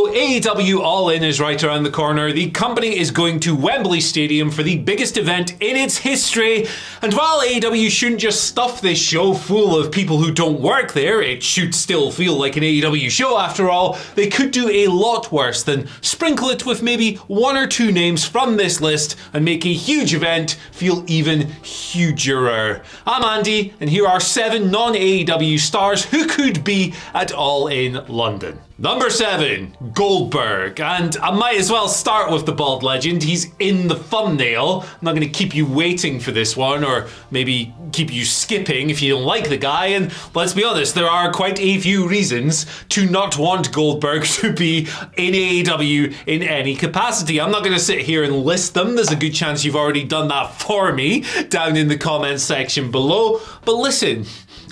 So AEW All In is right around the corner. The company is going to Wembley Stadium for the biggest event in its history. And while AEW shouldn't just stuff this show full of people who don't work there, it should still feel like an AEW show after all, they could do a lot worse than sprinkle it with maybe one or two names from this list and make a huge event feel even huger. I'm Andy, and here are 7 non-AEW stars who could be at All In London. Number 7, Goldberg. And I might as well start with the bald legend. He's in the thumbnail. I'm not going to keep you waiting for this one, or maybe keep you skipping if you don't like the guy. And let's be honest, there are quite a few reasons to not want Goldberg to be in AEW in any capacity. I'm not going to sit here and list them. There's a good chance you've already done that for me down in the comments section below. But listen,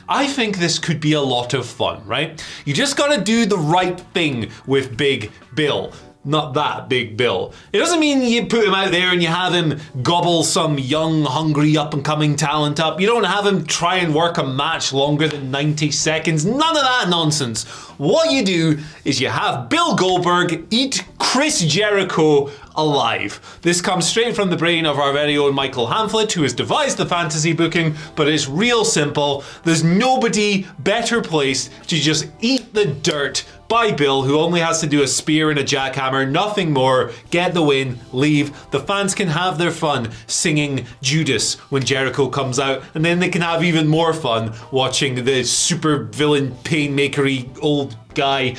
I think this could be a lot of fun, right? You just gotta do the right thing with Big Bill. Not that Big Bill. It doesn't mean you put him out there and you have him gobble some young, hungry, up-and-coming talent up. You don't have him try and work a match longer than 90 seconds. None of that nonsense. What you do is you have Bill Goldberg eat Chris Jericho alive. This comes straight from the brain of our very own Michael Hamflett, who has devised the fantasy booking, but it's real simple. There's nobody better placed to just eat the dirt by Bill, who only has to do a spear and a jackhammer, nothing more, get the win, leave. The fans can have their fun singing Judas when Jericho comes out, and then they can have even more fun watching the super villain painmakery old guy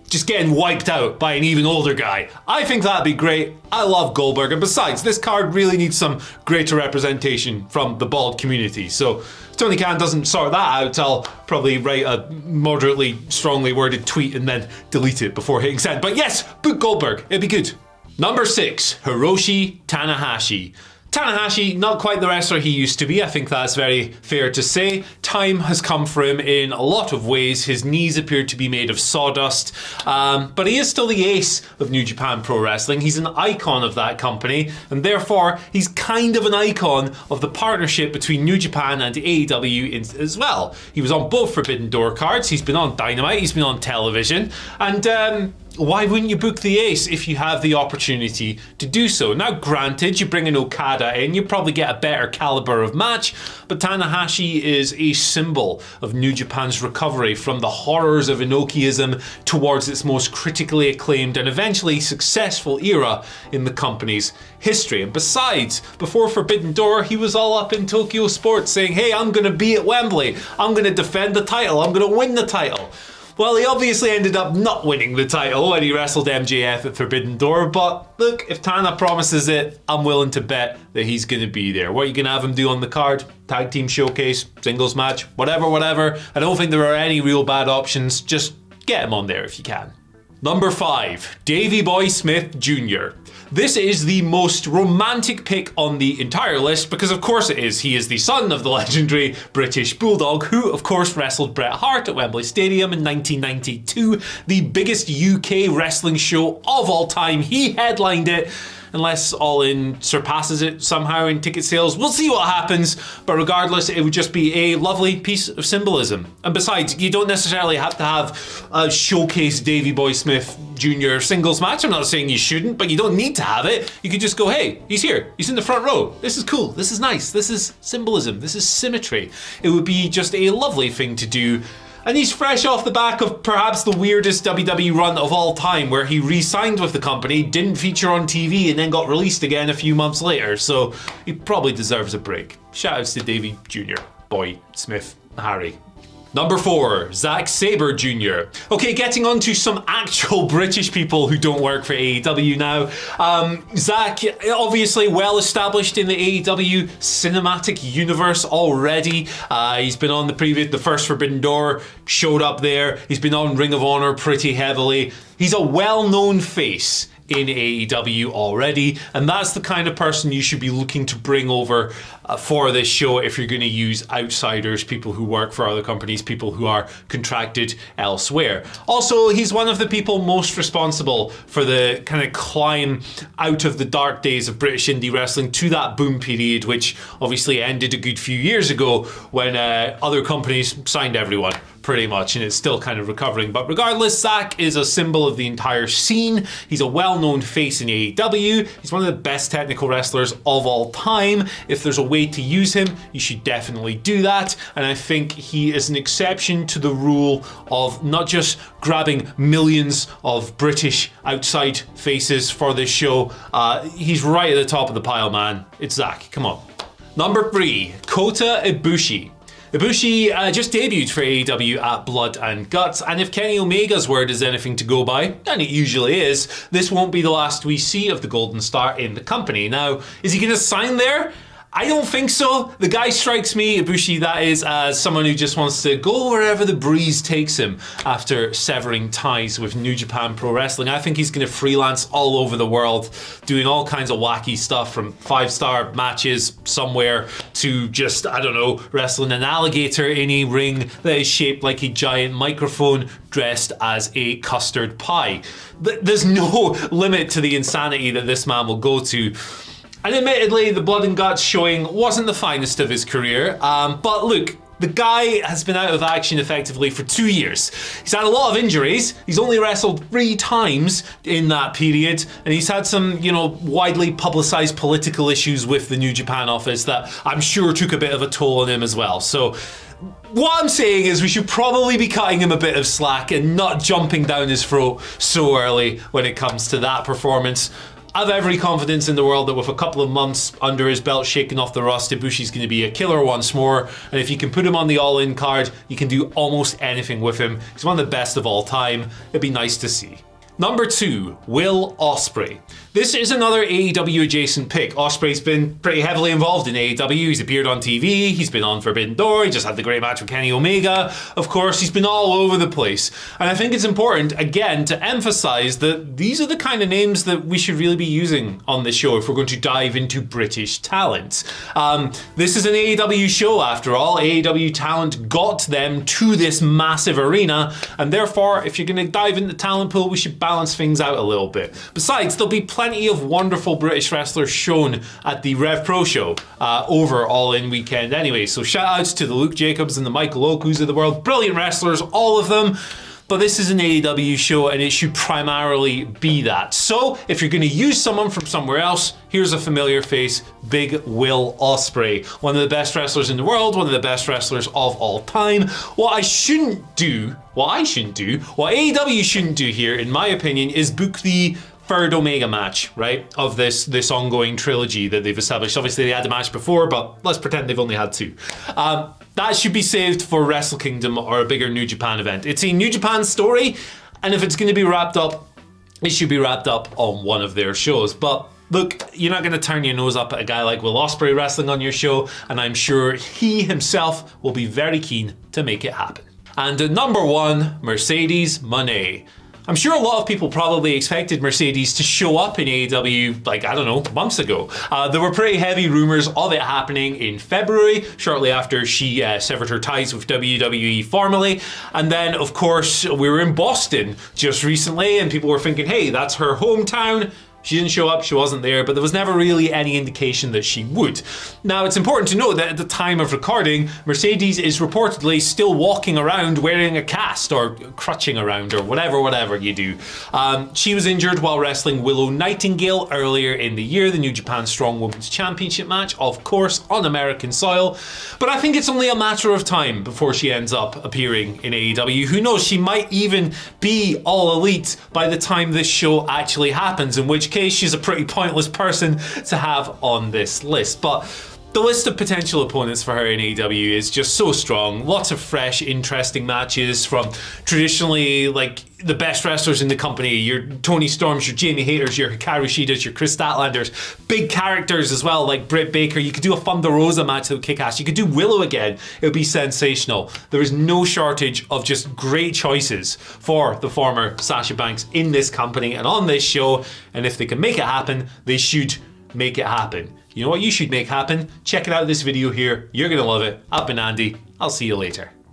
just getting wiped out by an even older guy. I think that'd be great. I love Goldberg, and besides, this card really needs some greater representation from the bald community. So if Tony Khan doesn't sort that out, I'll probably write a moderately strongly worded tweet and then delete it before hitting send. But yes, book Goldberg, it'd be good. Number 6, Hiroshi Tanahashi. Tanahashi, not quite the wrestler he used to be. I think that's very fair to say. Time has come for him in a lot of ways. His knees appear to be made of sawdust, but he is still the ace of New Japan Pro Wrestling. He's an icon of that company, and therefore he's kind of an icon of the partnership between New Japan and AEW as well. He was on both Forbidden Door cards. He's been on Dynamite. He's been on television, and why wouldn't you book the ace if you have the opportunity to do so? Now, granted, you bring an Okada in, you probably get a better caliber of match, but Tanahashi is a symbol of New Japan's recovery from the horrors of Inokiism towards its most critically acclaimed and eventually successful era in the company's history. And besides, before Forbidden Door, he was all up in Tokyo Sports saying, hey, I'm going to be at Wembley, I'm going to defend the title, I'm going to win the title. Well, he obviously ended up not winning the title when he wrestled MJF at Forbidden Door, but look, if Tana promises it, I'm willing to bet that he's going to be there. What are you going to have him do on the card? Tag team showcase, singles match, whatever. I don't think there are any real bad options. Just get him on there if you can. Number 5, Davey Boy Smith Jr. This is the most romantic pick on the entire list because of course it is. He is the son of the legendary British Bulldog, who of course wrestled Bret Hart at Wembley Stadium in 1992, the biggest UK wrestling show of all time. He headlined it. Unless All In surpasses it somehow in ticket sales, we'll see what happens. But regardless, it would just be a lovely piece of symbolism. And besides, you don't necessarily have to have a showcase Davey Boy Smith Jr. singles match. I'm not saying you shouldn't, but you don't need to have it. You could just go, hey, he's here. He's in the front row. This is cool. This is nice. This is symbolism. This is symmetry. It would be just a lovely thing to do. And he's fresh off the back of perhaps the weirdest WWE run of all time, where he re-signed with the company, didn't feature on TV, and then got released again a few months later. So he probably deserves a break. Shoutouts to Davey Jr., Boy, Smith, Harry. Number 4, Sabre Jr. Okay, getting on to some actual British people who don't work for AEW now. Zack, obviously well established in the AEW cinematic universe already. He's been on the first Forbidden Door, showed up there. He's been on Ring of Honor pretty heavily. He's a well-known face in AEW already, and that's the kind of person you should be looking to bring over for this show if you're going to use outsiders, people who work for other companies, people who are contracted elsewhere. Also, he's one of the people most responsible for the kind of climb out of the dark days of British indie wrestling to that boom period, which obviously ended a good few years ago when other companies signed everyone pretty much, and it's still kind of recovering. But regardless, Zack is a symbol of the entire scene. He's a well-known face in AEW. He's one of the best technical wrestlers of all time. If there's a way to use him, you should definitely do that. And I think he is an exception to the rule of not just grabbing millions of British outside faces for this show. He's right at the top of the pile, man. It's Zack. Come on. Number 3, Kota Ibushi. Ibushi just debuted for AEW at Blood and Guts, and if Kenny Omega's word is anything to go by, and it usually is, this won't be the last we see of the Golden Star in the company. Now, is he going to sign there? I don't think so. The guy strikes me, Ibushi that is, as someone who just wants to go wherever the breeze takes him after severing ties with New Japan Pro Wrestling. I think he's going to freelance all over the world, doing all kinds of wacky stuff, from 5-star matches somewhere to just, I don't know, wrestling an alligator in a ring that is shaped like a giant microphone dressed as a custard pie. There's no limit to the insanity that this man will go to. And admittedly, the Blood and Guts showing wasn't the finest of his career, but look, the guy has been out of action effectively for 2 years. He's had a lot of injuries. He's only wrestled 3 times in that period, and he's had some, widely publicized political issues with the New Japan office that I'm sure took a bit of a toll on him as well. So what I'm saying is we should probably be cutting him a bit of slack and not jumping down his throat so early when it comes to that performance. I have every confidence in the world that with a couple of months under his belt shaking off the rust, Ibushi's going to be a killer once more. And if you can put him on the All-In card, you can do almost anything with him. He's one of the best of all time. It'd be nice to see. Number 2, Will Ospreay. This is another AEW adjacent pick. Ospreay's been pretty heavily involved in AEW. He's appeared on TV. He's been on Forbidden Door. He just had the great match with Kenny Omega. Of course, he's been all over the place. And I think it's important, again, to emphasize that these are the kind of names that we should really be using on this show if we're going to dive into British talent. This is an AEW show, after all. AEW talent got them to this massive arena. And therefore, if you're going to dive into the talent pool, we should balance things out a little bit. Besides, there'll be plenty of wonderful British wrestlers shown at the Rev Pro show over All In weekend anyway. So shout outs to the Luke Jacobs and the Michael Okus of the world. Brilliant wrestlers, all of them. But this is an AEW show and it should primarily be that. So if you're going to use someone from somewhere else, here's a familiar face, Big Will Ospreay. One of the best wrestlers in the world, one of the best wrestlers of all time. What AEW shouldn't do here, in my opinion, is book the third Omega match, right, of this ongoing trilogy that they've established. Obviously, they had a match before, but let's pretend they've only had 2. That should be saved for Wrestle Kingdom or a bigger New Japan event. It's a New Japan story, and if it's going to be wrapped up, it should be wrapped up on one of their shows. But look, you're not going to turn your nose up at a guy like Will Ospreay wrestling on your show, and I'm sure he himself will be very keen to make it happen. And at number 1, Mercedes Moné. I'm sure a lot of people probably expected Mercedes to show up in AEW, months ago. There were pretty heavy rumors of it happening in February, shortly after she severed her ties with WWE formally. And then, of course, we were in Boston just recently, and people were thinking, hey, that's her hometown. She didn't show up, she wasn't there, but there was never really any indication that she would. Now, it's important to note that at the time of recording, Mercedes is reportedly still walking around wearing a cast or crutching around or whatever you do. She was injured while wrestling Willow Nightingale earlier in the year, the New Japan Strong Women's Championship match, of course, on American soil. But I think it's only a matter of time before she ends up appearing in AEW. Who knows, she might even be All Elite by the time this show actually happens, in which case she's a pretty pointless person to have on this list. But the list of potential opponents for her in AEW is just so strong. Lots of fresh, interesting matches from traditionally the best wrestlers in the company. Your Tony Storms, your Jamie Hayters, your Hikaru Shidas, your Chris Statlanders. Big characters as well, like Britt Baker. You could do a Thunder Rosa match that would kick ass. You could do Willow again. It would be sensational. There is no shortage of just great choices for the former Sasha Banks in this company and on this show. And if they can make it happen, they should make it happen. You know what you should make happen? Check it out, this video here. You're going to love it. I've been Andy. I'll see you later.